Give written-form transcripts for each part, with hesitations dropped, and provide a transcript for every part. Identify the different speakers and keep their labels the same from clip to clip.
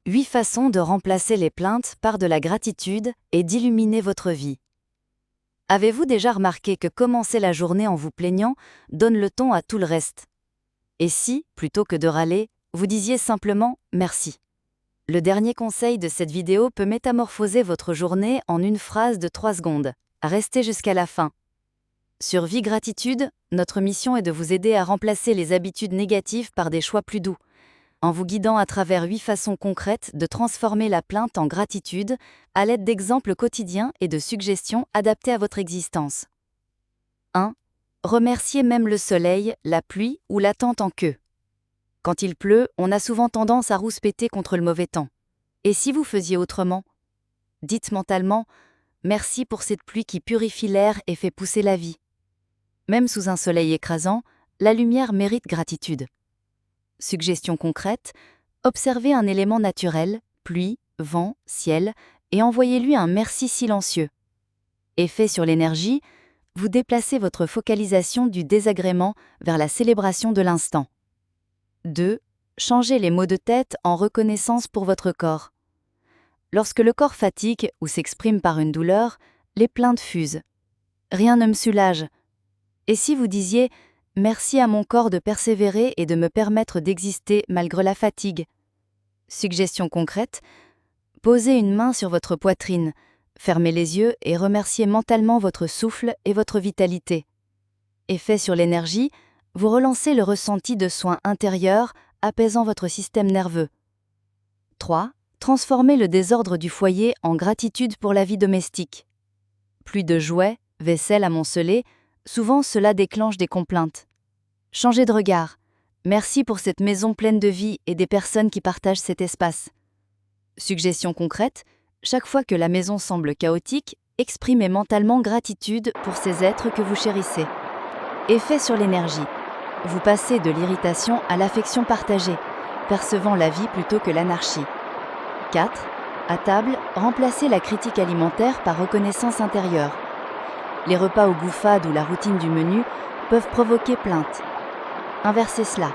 Speaker 1: 8 façons de remplacer les plaintes par de la gratitude et d'illuminer votre vie. Avez-vous déjà remarqué que commencer la journée en vous plaignant donne le ton à tout le reste? Et si, plutôt que de râler, vous disiez simplement « merci ». Le dernier conseil de cette vidéo peut métamorphoser votre journée en une phrase de 3 secondes. Restez jusqu'à la fin. Sur Vie Gratitude, notre mission est de vous aider à remplacer les habitudes négatives par des choix plus doux, en vous guidant à travers 8 façons concrètes de transformer la plainte en gratitude, à l'aide d'exemples quotidiens et de suggestions adaptées à votre existence. 1. Remerciez même le soleil, la pluie ou l'attente en queue. Quand il pleut, on a souvent tendance à rouspéter contre le mauvais temps. Et si vous faisiez autrement? Dites mentalement « Merci pour cette pluie qui purifie l'air et fait pousser la vie ». Même sous un soleil écrasant, la lumière mérite gratitude. Suggestion concrète, observez un élément naturel, pluie, vent, ciel, et envoyez-lui un merci silencieux. Effet sur l'énergie, vous déplacez votre focalisation du désagrément vers la célébration de l'instant. 2. Changez les maux de tête en reconnaissance pour votre corps. Lorsque le corps fatigue ou s'exprime par une douleur, les plaintes fusent. Rien ne me soulage. Et si vous disiez « Merci à mon corps de persévérer et de me permettre d'exister malgré la fatigue ». Suggestion concrète, posez une main sur votre poitrine, fermez les yeux et remerciez mentalement votre souffle et votre vitalité. Effet sur l'énergie, vous relancez le ressenti de soins intérieurs, apaisant votre système nerveux. 3. Transformez le désordre du foyer en gratitude pour la vie domestique. Plus de jouets, vaisselle amoncelée, souvent cela déclenche des complaintes. Changez de regard. Merci pour cette maison pleine de vie et des personnes qui partagent cet espace. Suggestion concrète, chaque fois que la maison semble chaotique, exprimez mentalement gratitude pour ces êtres que vous chérissez. Effet sur l'énergie. Vous passez de l'irritation à l'affection partagée, percevant la vie plutôt que l'anarchie. 4. À table, remplacez la critique alimentaire par reconnaissance intérieure. Les repas au goût fade ou la routine du menu peuvent provoquer plainte. Inversez cela.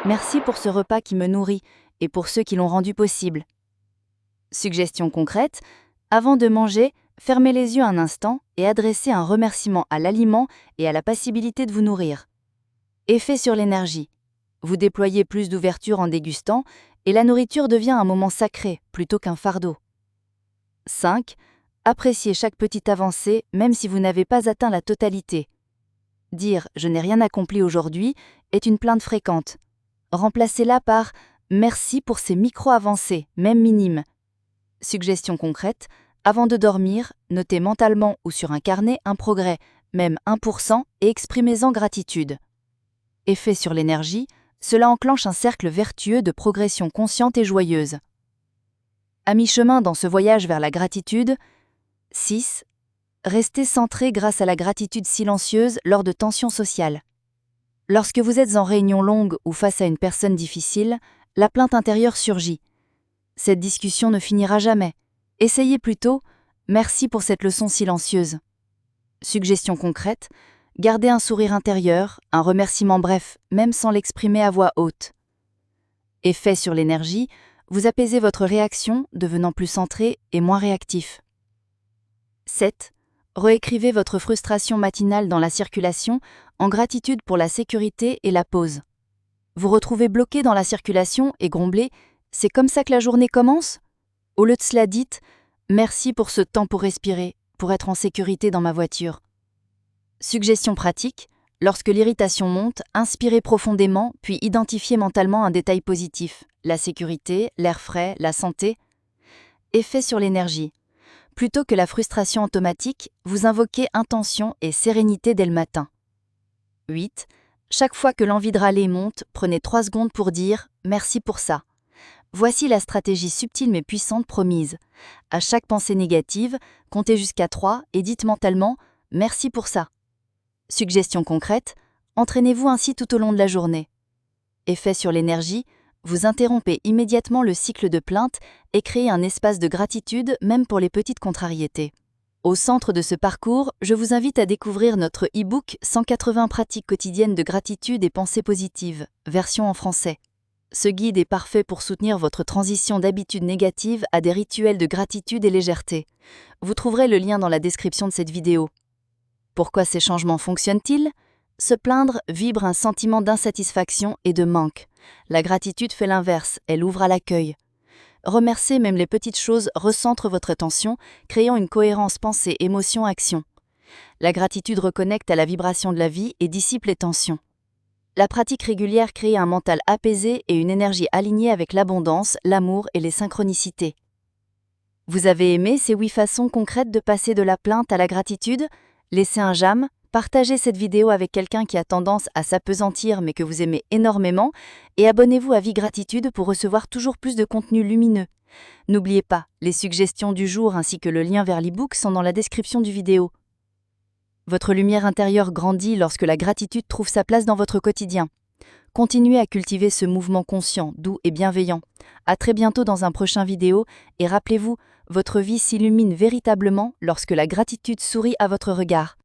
Speaker 1: Merci pour ce repas qui me nourrit et pour ceux qui l'ont rendu possible. Suggestion concrète, avant de manger, fermez les yeux un instant et adressez un remerciement à l'aliment et à la possibilité de vous nourrir. Effet sur l'énergie. Vous déployez plus d'ouverture en dégustant et la nourriture devient un moment sacré plutôt qu'un fardeau. 5. Appréciez chaque petite avancée même si vous n'avez pas atteint la totalité. Dire « je n'ai rien accompli aujourd'hui » est une plainte fréquente. Remplacez-la par « merci pour ces micro-avancées, même minimes ». Suggestion concrète, avant de dormir, notez mentalement ou sur un carnet un progrès, même 1%, et exprimez-en gratitude. Effet sur l'énergie, cela enclenche un cercle vertueux de progression consciente et joyeuse. À mi-chemin dans ce voyage vers la gratitude, 6. Restez centré grâce à la gratitude silencieuse lors de tensions sociales. Lorsque vous êtes en réunion longue ou face à une personne difficile, la plainte intérieure surgit. Cette discussion ne finira jamais. Essayez plutôt « merci pour cette leçon silencieuse ». Suggestion concrète, gardez un sourire intérieur, un remerciement bref, même sans l'exprimer à voix haute. Effet sur l'énergie, vous apaisez votre réaction, devenant plus centré et moins réactif. 7. Réécrivez votre frustration matinale dans la circulation en gratitude pour la sécurité et la pause. Vous retrouvez bloqué dans la circulation et gromblez « c'est comme ça que la journée commence ?» Au lieu de cela, dites « merci pour ce temps pour respirer, pour être en sécurité dans ma voiture ». Suggestion pratique, lorsque l'irritation monte, inspirez profondément puis identifiez mentalement un détail positif, la sécurité, l'air frais, la santé. Effet sur l'énergie. Plutôt que la frustration automatique, vous invoquez intention et sérénité dès le matin. 8. Chaque fois que l'envie de râler monte, prenez 3 secondes pour dire « merci pour ça ». Voici la stratégie subtile mais puissante promise. À chaque pensée négative, comptez jusqu'à 3 et dites mentalement « merci pour ça ». Suggestion concrète, entraînez-vous ainsi tout au long de la journée. Effet sur l'énergie, vous interrompez immédiatement le cycle de plainte et créez un espace de gratitude même pour les petites contrariétés. Au centre de ce parcours, je vous invite à découvrir notre e-book 180 pratiques quotidiennes de gratitude et pensées positives, version en français. Ce guide est parfait pour soutenir votre transition d'habitudes négatives à des rituels de gratitude et légèreté. Vous trouverez le lien dans la description de cette vidéo. Pourquoi ces changements fonctionnent-ils ? Se plaindre vibre un sentiment d'insatisfaction et de manque. La gratitude fait l'inverse, elle ouvre à l'accueil. Remercier même les petites choses recentre votre attention, créant une cohérence pensée, émotion, action. La gratitude reconnecte à la vibration de la vie et dissipe les tensions. La pratique régulière crée un mental apaisé et une énergie alignée avec l'abondance, l'amour et les synchronicités. Vous avez aimé ces 8 façons concrètes de passer de la plainte à la gratitude ? Laissez un j'aime, partagez cette vidéo avec quelqu'un qui a tendance à s'appesantir mais que vous aimez énormément et abonnez-vous à Vie Gratitude pour recevoir toujours plus de contenu lumineux. N'oubliez pas, les suggestions du jour ainsi que le lien vers l'e-book sont dans la description du vidéo. Votre lumière intérieure grandit lorsque la gratitude trouve sa place dans votre quotidien. Continuez à cultiver ce mouvement conscient, doux et bienveillant. À très bientôt dans un prochain vidéo et rappelez-vous, votre vie s'illumine véritablement lorsque la gratitude sourit à votre regard.